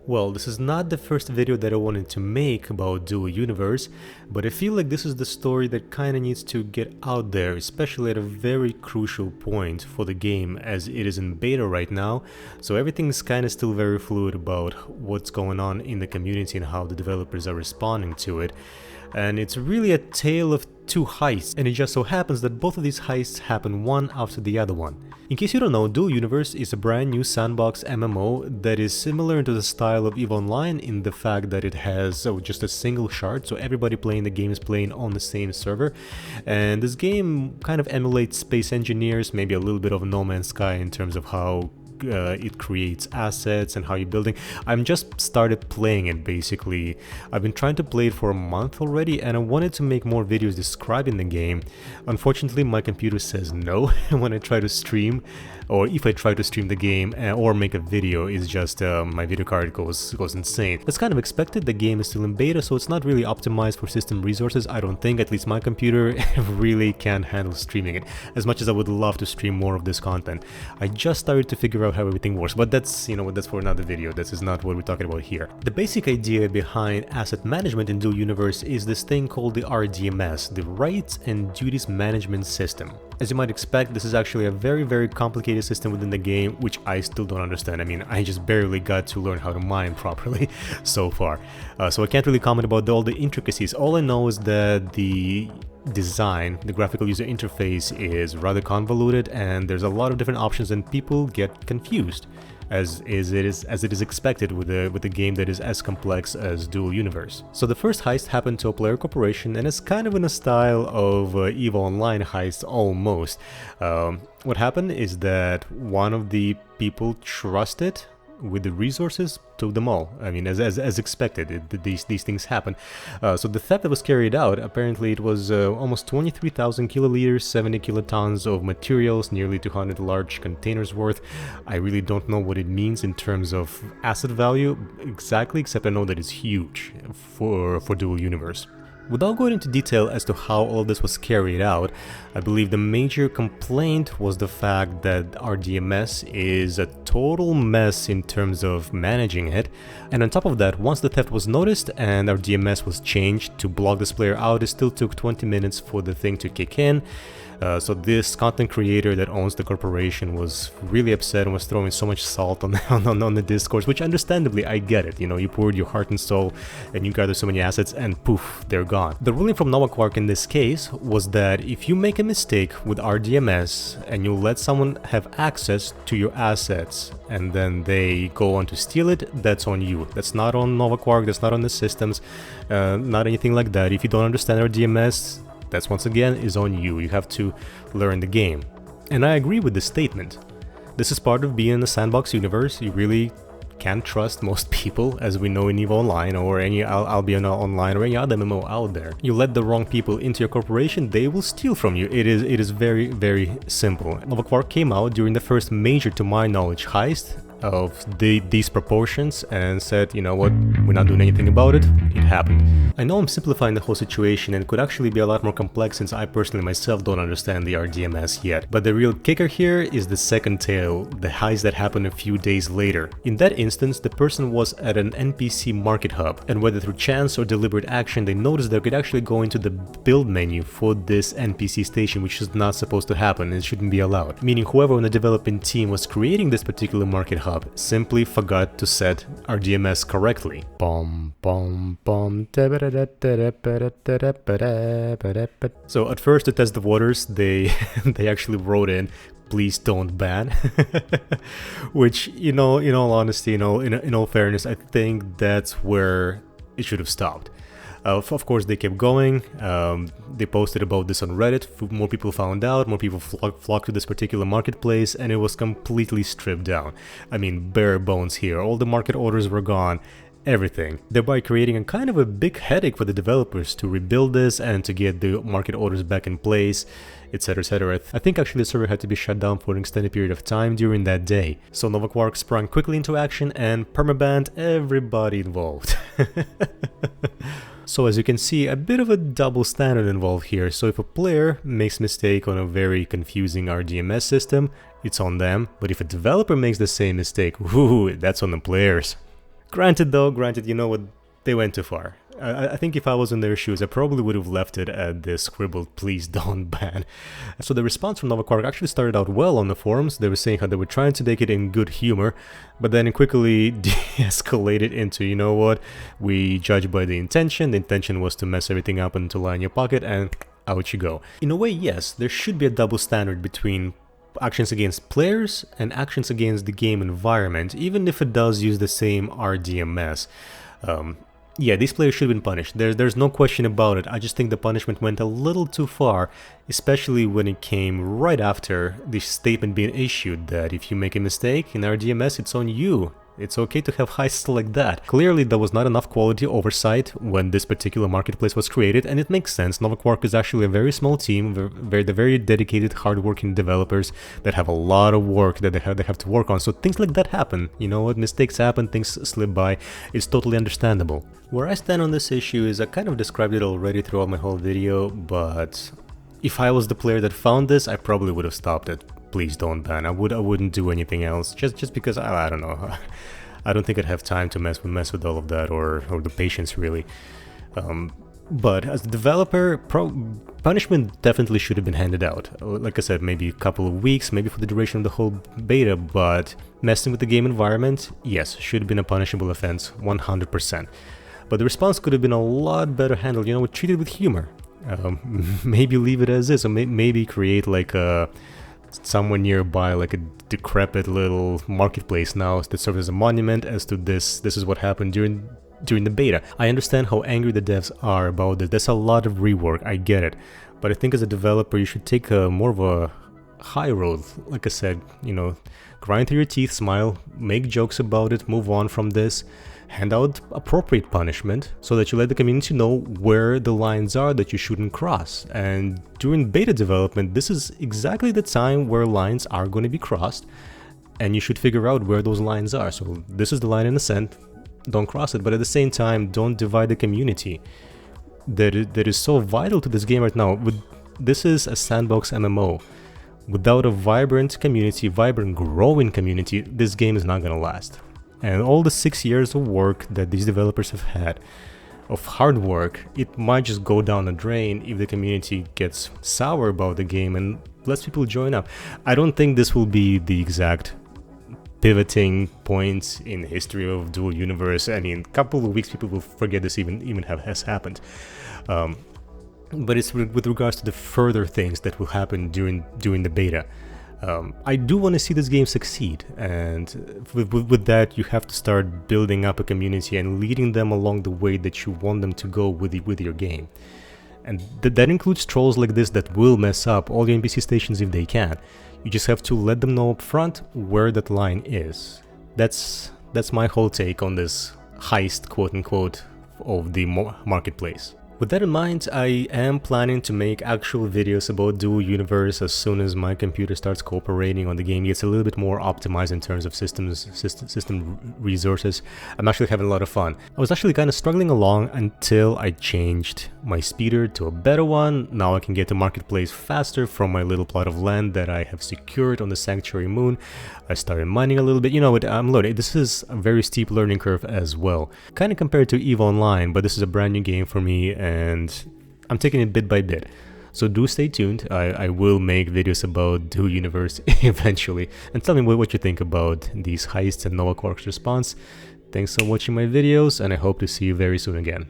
Well, this is not the first video that I wanted to make about Dual Universe, but I feel like this is the story that kinda needs to get out there, especially at a very crucial point for the game as it is in beta right now, so everything's kinda still very fluid about what's going on in the community and how the developers are responding to it. And it's really a tale of two heists, and it just so happens that both of these heists happen one after the other one. In case you don't know, Dual Universe is a brand new sandbox MMO that is similar to the style of EVE Online in the fact that it has just a single shard, so everybody playing the game is playing on the same server. And this game kind of emulates Space Engineers, maybe a little bit of No Man's Sky in terms of how it creates assets and how you're building. I'm just started playing it basically. I've been trying to play it for a month already, and I wanted to make more videos describing the game. Unfortunately, my computer says no when I try to stream, or if I try to stream the game or make a video, it's just my video card goes insane. That's kind of expected. The game is still in beta, so it's not really optimized for system resources. I don't think, at least my computer really can't handle streaming it as much as I would love to stream more of this content. I just started to figure out how everything works, but that's, that's for another video. This is not what we're talking about here. The basic idea behind asset management in Dual Universe is this thing called the RDMS, the Rights and Duties Management System. As you might expect, this is actually a very complicated system within the game, which I still don't understand. I mean, I just barely got to learn how to mine properly so far. So I can't really comment about all the intricacies. All I know is that the design, the graphical user interface is rather convoluted, and there's a lot of different options and people get confused, as it is expected with a game that is as complex as Dual Universe. So the first heist happened to a player corporation, and it's kind of in a style of EVE Online heist almost. What happened is that one of the people trusted with the resources, took them all. I mean, as expected, these things happen. So the theft that was carried out, apparently it was almost 23,000 kiloliters, 70 kilotons of materials, nearly 200 large containers worth. I really don't know what it means in terms of asset value exactly, except I know that it's huge for Dual Universe. Without going into detail as to how all this was carried out, I believe the major complaint was the fact that RDMS is a total mess in terms of managing it. And on top of that, once the theft was noticed and RDMS was changed to block this player out, it still took 20 minutes for the thing to kick in. So this content creator that owns the corporation was really upset and was throwing so much salt on the discourse, which understandably I get it. You poured your heart and soul and you gather so many assets and poof, they're gone. The ruling from Novaquark in this case was that if you make a mistake with RDMS and you let someone have access to your assets and then they go on to steal it, that's on you. That's not on Novaquark, that's not on the systems, not anything like that. If you don't understand RDMS, that's once again is on you. You have to learn the game. And I agree with this statement. This is part of being in the sandbox universe. You really can't trust most people, as we know in EVE Online or any Albion Online or any other MMO out there. You let the wrong people into your corporation, they will steal from you. It is very simple. Novaquark came out during the first major, to my knowledge, heist of these proportions and said, you know what, we're not doing anything about it, it happened. I know I'm simplifying the whole situation and it could actually be a lot more complex since I personally myself don't understand the RDMS yet, but the real kicker here is the second tale, the heist that happened a few days later. In that instance, the person was at an NPC market hub, and whether through chance or deliberate action, they noticed they could actually go into the build menu for this NPC station, which is not supposed to happen and shouldn't be allowed, meaning whoever on the development team was creating this particular market hub simply forgot to set RDMS correctly. So at first, to test the waters, they actually wrote in, "Please don't ban," which, in all honesty, in all fairness, I think that's where it should have stopped. Of course, they kept going. They posted about this on Reddit. More people found out, more people flocked to this particular marketplace, and it was completely stripped down. I mean, bare bones here. All the market orders were gone. Everything, thereby creating a kind of a big headache for the developers to rebuild this and to get the market orders back in place, etc, etc. I think actually the server had to be shut down for an extended period of time during that day. So Novaquark sprang quickly into action and permabanned everybody involved. So as you can see, a bit of a double standard involved here. So if a player makes a mistake on a very confusing RDMS system, it's on them. But if a developer makes the same mistake, that's on the players. Granted though, you know what, they went too far. I think if I was in their shoes, I probably would have left it at this scribbled "please don't ban." So the response from Novaquark actually started out well on the forums. They were saying how they were trying to take it in good humor, but then it quickly de-escalated into, you know what, we judge by the intention. The intention was to mess everything up and to lie in your pocket, and out you go. In a way, yes, there should be a double standard between actions against players and actions against the game environment, even if it does use the same RDMS. Yeah, these players should have been punished. There's no question about it. I just think the punishment went a little too far, especially when it came right after the statement being issued that if you make a mistake in RDMS, it's on you. It's okay to have heists like that. Clearly, there was not enough quality oversight when this particular marketplace was created, and it makes sense. Novaquark is actually a very small team, they're very dedicated, hardworking developers that have a lot of work that they have to work on. So things like that happen. You know what? Mistakes happen, things slip by. It's totally understandable. Where I stand on this issue is I kind of described it already throughout my whole video, but if I was the player that found this, I probably would have stopped it. Please don't ban. I wouldn't do anything else, just because I don't know. I don't think I'd have time to mess with all of that, or the patience really. But as a developer, punishment definitely should have been handed out. Like I said, maybe a couple of weeks, maybe for the duration of the whole beta, but messing with the game environment, yes, should have been a punishable offense, 100%. But the response could have been a lot better handled, you know, treated with humor. Maybe leave it as is, or maybe create like a somewhere nearby, like a decrepit little marketplace now that serves as a monument as to this is what happened during the beta. I understand how angry the devs are about this. There's a lot of rework, I get it, but I think as a developer you should take a more of a high road. Like I said, you know, grind through your teeth, smile, make jokes about it, move on from this, hand out appropriate punishment so that you let the community know where the lines are that you shouldn't cross. And during beta development, this is exactly the time where lines are going to be crossed, and you should figure out where those lines are. So this is the line in the sand, don't cross it, but at the same time, don't divide the community that is so vital to this game right now. This is a sandbox MMO. Without a vibrant community, vibrant growing community, this game is not going to last. And all the 6 years of work that these developers have had, of hard work, it might just go down the drain if the community gets sour about the game and lets people join up. I don't think this will be the exact pivoting point in the history of Dual Universe. I mean, a couple of weeks people will forget this even has happened. But it's with regards to the further things that will happen during the beta. I do want to see this game succeed, and with that you have to start building up a community and leading them along the way that you want them to go with your game. And that includes trolls like this that will mess up all your NPC stations if they can. You just have to let them know up front where that line is. That's my whole take on this heist, quote-unquote, of the marketplace. With that in mind, I am planning to make actual videos about Dual Universe as soon as my computer starts cooperating on the game, gets a little bit more optimized in terms of system resources. I'm actually having a lot of fun. I was actually kind of struggling along until I changed my speeder to a better one. Now I can get to Marketplace faster from my little plot of land that I have secured on the Sanctuary Moon. I started mining a little bit. You know what, I'm loaded. This is a very steep learning curve as well. Kind of compared to EVE Online, but this is a brand new game for me, and I'm taking it bit by bit. So do stay tuned. I will make videos about Dual Universe eventually. And tell me what you think about these heists and Novaquark's response. Thanks for watching my videos, and I hope to see you very soon again.